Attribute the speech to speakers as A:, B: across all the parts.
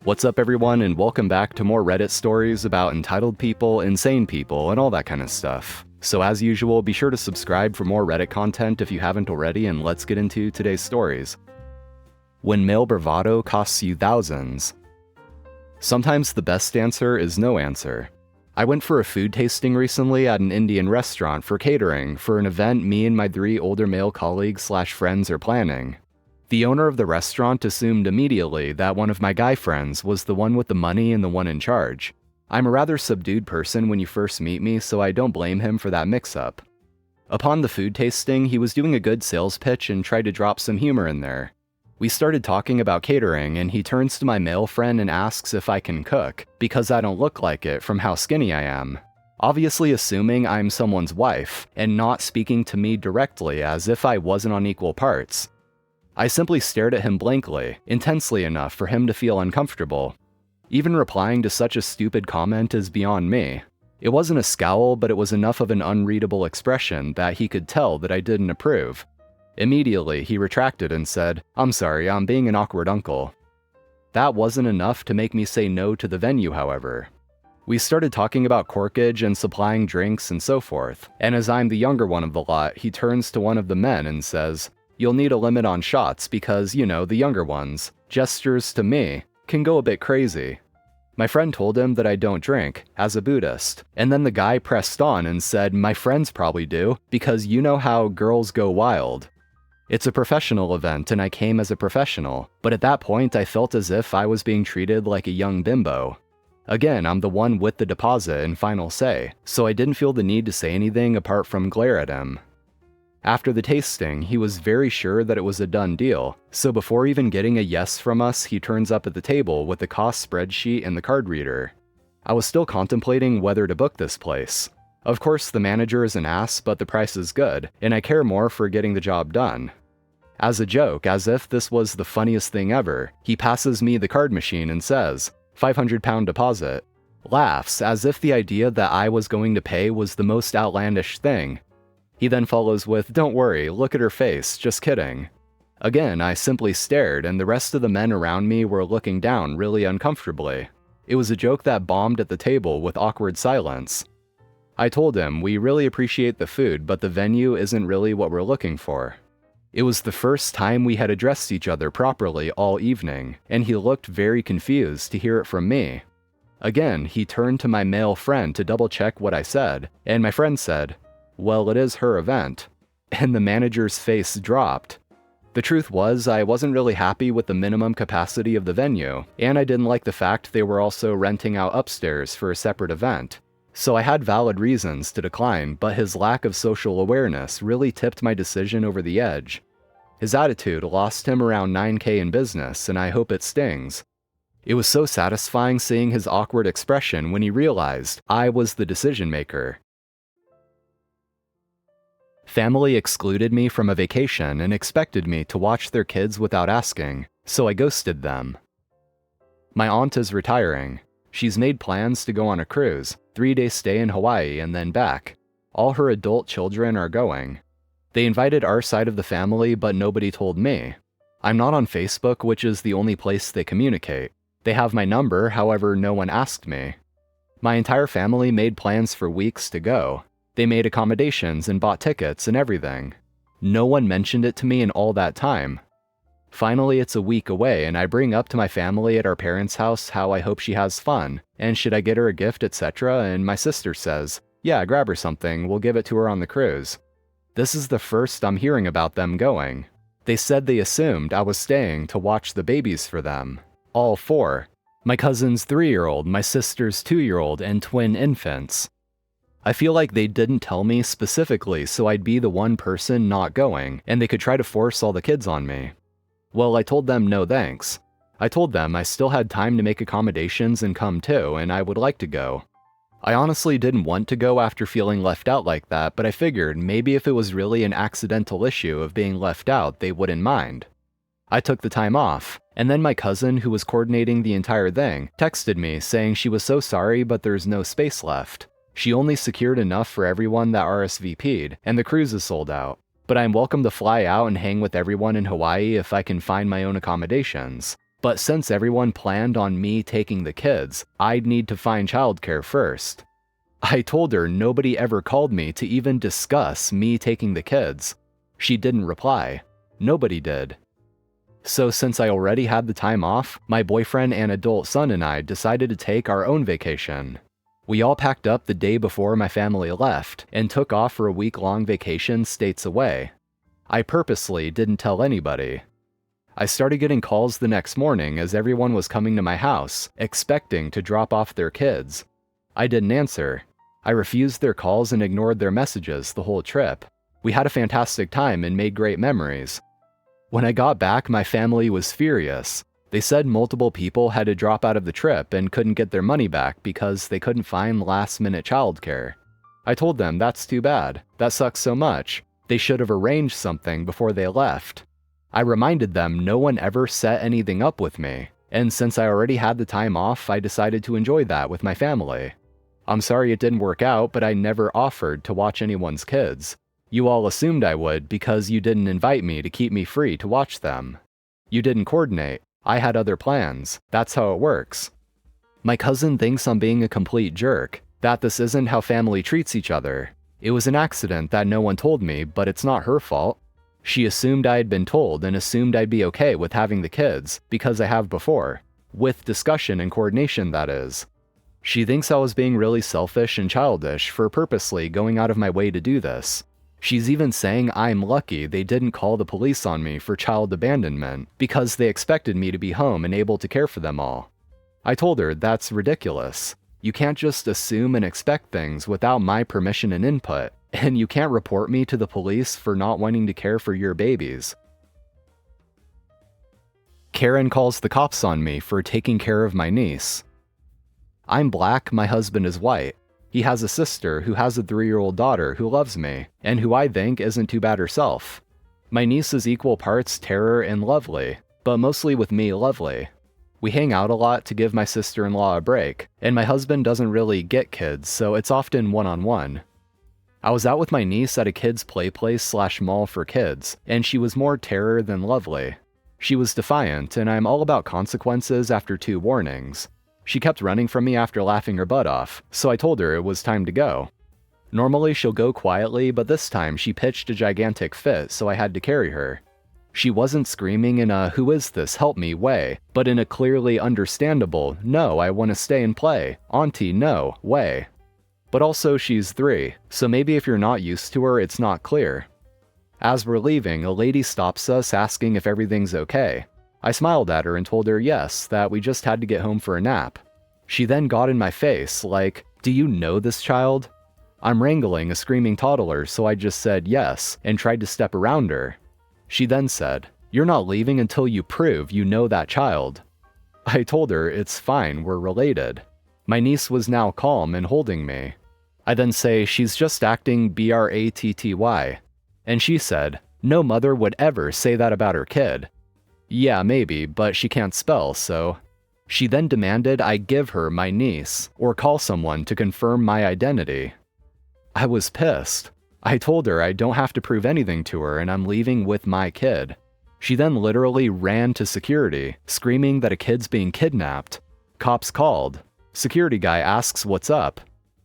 A: What's up everyone, and welcome back to more Reddit stories about entitled people, insane people, and all that kind of stuff. So as usual, be sure to subscribe for more Reddit content if you haven't already, and let's get into today's stories. When male bravado costs you thousands. Sometimes the best answer is no answer. I went for a food tasting recently at an Indian restaurant for catering for an event me and my 3 older male colleagues/friends are planning. The owner of the restaurant assumed immediately that one of my guy friends was the one with the money and the one in charge. I'm a rather subdued person when you first meet me, so I don't blame him for that mix-up. Upon the food tasting, he was doing a good sales pitch and tried to drop some humor in there. We started talking about catering, and he turns to my male friend and asks if I can cook, because I don't look like it from how skinny I am. Obviously assuming I'm someone's wife, and not speaking to me directly as if I wasn't on equal parts. I simply stared at him blankly, intensely enough for him to feel uncomfortable. Even replying to such a stupid comment is beyond me. It wasn't a scowl, but it was enough of an unreadable expression that he could tell that I didn't approve. Immediately, he retracted and said, "I'm sorry, I'm being an awkward uncle." That wasn't enough to make me say no to the venue, however. We started talking about corkage and supplying drinks and so forth, and as I'm the younger one of the lot, he turns to one of the men and says, "You'll need a limit on shots because, you know, the younger ones," gestures to me, "can go a bit crazy." My friend told him that I don't drink, as a Buddhist, and then the guy pressed on and said, "My friends probably do, because you know how girls go wild." It's a professional event and I came as a professional, but at that point I felt as if I was being treated like a young bimbo. Again, I'm the one with the deposit and final say, so I didn't feel the need to say anything apart from glare at him. After the tasting, he was very sure that it was a done deal, so before even getting a yes from us, he turns up at the table with the cost spreadsheet and the card reader. I was still contemplating whether to book this place. Of course, the manager is an ass, but the price is good, and I care more for getting the job done. As a joke, as if this was the funniest thing ever, he passes me the card machine and says, £500 deposit. Laughs, as if the idea that I was going to pay was the most outlandish thing. He then follows with, "Don't worry, look at her face, just kidding." Again, I simply stared, and the rest of the men around me were looking down really uncomfortably. It was a joke that bombed at the table with awkward silence. I told him, "We really appreciate the food, but the venue isn't really what we're looking for." It was the first time we had addressed each other properly all evening, and he looked very confused to hear it from me. Again, he turned to my male friend to double-check what I said, and my friend said, "Well, it is her event," and the manager's face dropped. The truth was, I wasn't really happy with the minimum capacity of the venue, and I didn't like the fact they were also renting out upstairs for a separate event. So I had valid reasons to decline, but his lack of social awareness really tipped my decision over the edge. His attitude lost him around 9K in business, and I hope it stings. It was so satisfying seeing his awkward expression when he realized I was the decision maker. Family excluded me from a vacation and expected me to watch their kids without asking, so I ghosted them. My aunt is retiring. She's made plans to go on a cruise, 3-day stay in Hawaii and then back. All her adult children are going. They invited our side of the family, but nobody told me. I'm not on Facebook, which is the only place they communicate. They have my number, however, no one asked me. My entire family made plans for weeks to go. They made accommodations and bought tickets and everything. No one mentioned it to me in all that time. Finally, it's a week away, and I bring up to my family at our parents' house how I hope she has fun, and should I get her a gift, etc., and my sister says, "Yeah, grab her something, we'll give it to her on the cruise." This is the first I'm hearing about them going. They said they assumed I was staying to watch the babies for them. All 4. My cousin's 3-year-old, my sister's 2-year-old, and twin infants. I feel like they didn't tell me specifically so I'd be the one person not going, and they could try to force all the kids on me. Well, I told them no thanks. I told them I still had time to make accommodations and come too, and I would like to go. I honestly didn't want to go after feeling left out like that, but I figured maybe if it was really an accidental issue of being left out, they wouldn't mind. I took the time off, and then my cousin, who was coordinating the entire thing, texted me saying she was so sorry but there's no space left. She only secured enough for everyone that RSVP'd, and the cruise is sold out. But I'm welcome to fly out and hang with everyone in Hawaii if I can find my own accommodations. But since everyone planned on me taking the kids, I'd need to find childcare first. I told her nobody ever called me to even discuss me taking the kids. She didn't reply. Nobody did. So since I already had the time off, my boyfriend and adult son and I decided to take our own vacation. We all packed up the day before my family left and took off for a week-long vacation states away. I purposely didn't tell anybody. I started getting calls the next morning as everyone was coming to my house, expecting to drop off their kids. I didn't answer. I refused their calls and ignored their messages the whole trip. We had a fantastic time and made great memories. When I got back, my family was furious. They said multiple people had to drop out of the trip and couldn't get their money back because they couldn't find last-minute childcare. I told them that's too bad. That sucks so much. They should have arranged something before they left. I reminded them no one ever set anything up with me, and since I already had the time off, I decided to enjoy that with my family. I'm sorry it didn't work out, but I never offered to watch anyone's kids. You all assumed I would because you didn't invite me to keep me free to watch them. You didn't coordinate. I had other plans. That's how it works. My cousin thinks I'm being a complete jerk, that this isn't how family treats each other. It was an accident that no one told me, but it's not her fault. She assumed I had been told and assumed I'd be okay with having the kids, because I have before. With discussion and coordination, that is. She thinks I was being really selfish and childish for purposely going out of my way to do this. She's even saying I'm lucky they didn't call the police on me for child abandonment because they expected me to be home and able to care for them all. I told her that's ridiculous. You can't just assume and expect things without my permission and input, and you can't report me to the police for not wanting to care for your babies. Karen calls the cops on me for taking care of my niece. I'm black, my husband is white. He has a sister who has a 3-year-old daughter who loves me, and who I think isn't too bad herself. My niece is equal parts terror and lovely, but mostly with me lovely. We hang out a lot to give my sister-in-law a break, and my husband doesn't really get kids, so it's often one-on-one. I was out with my niece at a kids' play place/mall for kids, and she was more terror than lovely. She was defiant, and I'm all about consequences after 2 warnings. She kept running from me after laughing her butt off, so I told her it was time to go. Normally she'll go quietly, but this time she pitched a gigantic fit, so I had to carry her. She wasn't screaming in a "who is this, help me" way, but in a clearly understandable "no, I want to stay and play, auntie, no" way. But also she's 3, so maybe if you're not used to her, it's not clear. As we're leaving, a lady stops us asking if everything's okay. I smiled at her and told her yes, that we just had to get home for a nap. She then got in my face, like, "Do you know this child?" I'm wrangling a screaming toddler, so I just said yes, and tried to step around her. She then said, "You're not leaving until you prove you know that child." I told her it's fine, we're related. My niece was now calm and holding me. I then say she's just acting bratty, and she said, "No mother would ever say that about her kid." Yeah, maybe, but she can't spell, so... She then demanded I give her my niece, or call someone to confirm my identity. I was pissed. I told her I don't have to prove anything to her and I'm leaving with my kid. She then literally ran to security, screaming that a kid's being kidnapped. Cops called. Security guy asks what's up.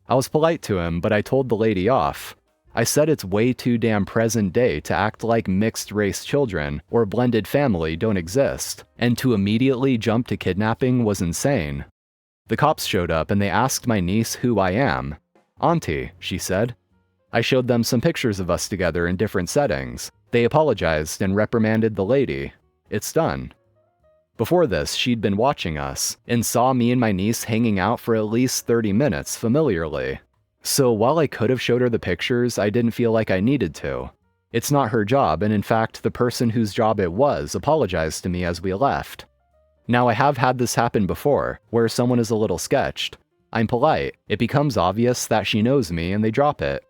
A: I was polite to him, but I told the lady off. I said it's way too damn present day to act like mixed-race children or blended family don't exist, and to immediately jump to kidnapping was insane. The cops showed up and they asked my niece who I am. "Auntie," she said. I showed them some pictures of us together in different settings. They apologized and reprimanded the lady. It's done. Before this, she'd been watching us, and saw me and my niece hanging out for at least 30 minutes familiarly. So while I could have showed her the pictures, I didn't feel like I needed to. It's not her job, and in fact, the person whose job it was apologized to me as we left. Now I have had this happen before, where someone is a little sketched. I'm polite. It becomes obvious that she knows me and they drop it.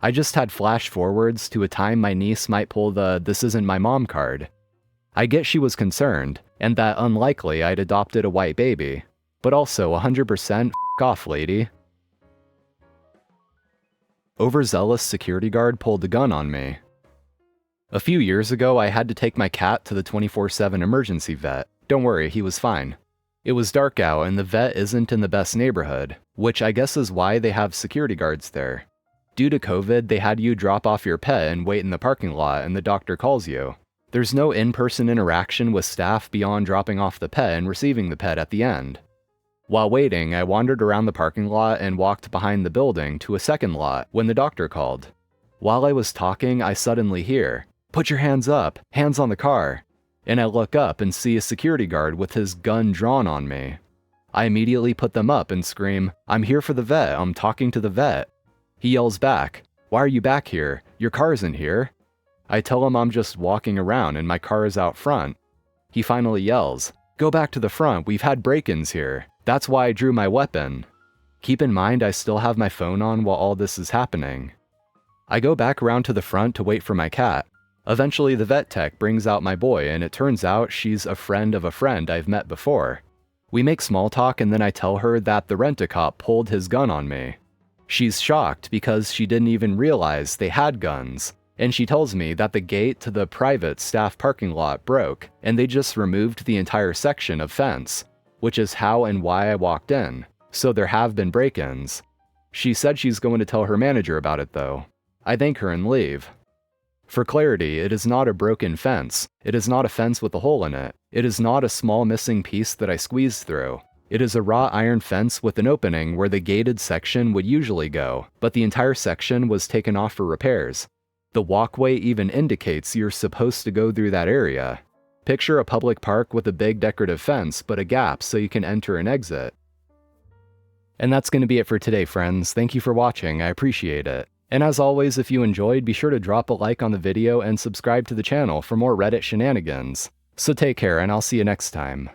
A: I just had flash forwards to a time my niece might pull the "this isn't my mom" card. I get she was concerned, and that unlikely I'd adopted a white baby. But also 100% f*** off, lady. Overzealous security guard pulled a gun on me. A few years ago, I had to take my cat to the 24/7 emergency vet. Don't worry, he was fine. It was dark out and the vet isn't in the best neighborhood, which I guess is why they have security guards there. Due to COVID, they had you drop off your pet and wait in the parking lot and the doctor calls you. There's no in-person interaction with staff beyond dropping off the pet and receiving the pet at the end. While waiting, I wandered around the parking lot and walked behind the building to a second lot when the doctor called. While I was talking, I suddenly hear, "Put your hands up, hands on the car." And I look up and see a security guard with his gun drawn on me. I immediately put them up and scream, "I'm here for the vet, I'm talking to the vet." He yells back, "Why are you back here? Your car isn't here." I tell him I'm just walking around and my car is out front. He finally yells, "Go back to the front, we've had break-ins here. That's why I drew my weapon." Keep in mind I still have my phone on while all this is happening. I go back around to the front to wait for my cat. Eventually the vet tech brings out my boy and it turns out she's a friend of a friend I've met before. We make small talk and then I tell her that the rent-a-cop pulled his gun on me. She's shocked because she didn't even realize they had guns, and she tells me that the gate to the private staff parking lot broke and they just removed the entire section of fence, which is how and why I walked in, so there have been break-ins. She said she's going to tell her manager about it though. I thank her and leave. For clarity, it is not a broken fence. It is not a fence with a hole in it. It is not a small missing piece that I squeezed through. It is a wrought iron fence with an opening where the gated section would usually go, but the entire section was taken off for repairs. The walkway even indicates you're supposed to go through that area. Picture a public park with a big decorative fence, but a gap so you can enter and exit. And that's going to be it for today, friends. Thank you for watching, I appreciate it. And as always, if you enjoyed, be sure to drop a like on the video and subscribe to the channel for more Reddit shenanigans. So take care, and I'll see you next time.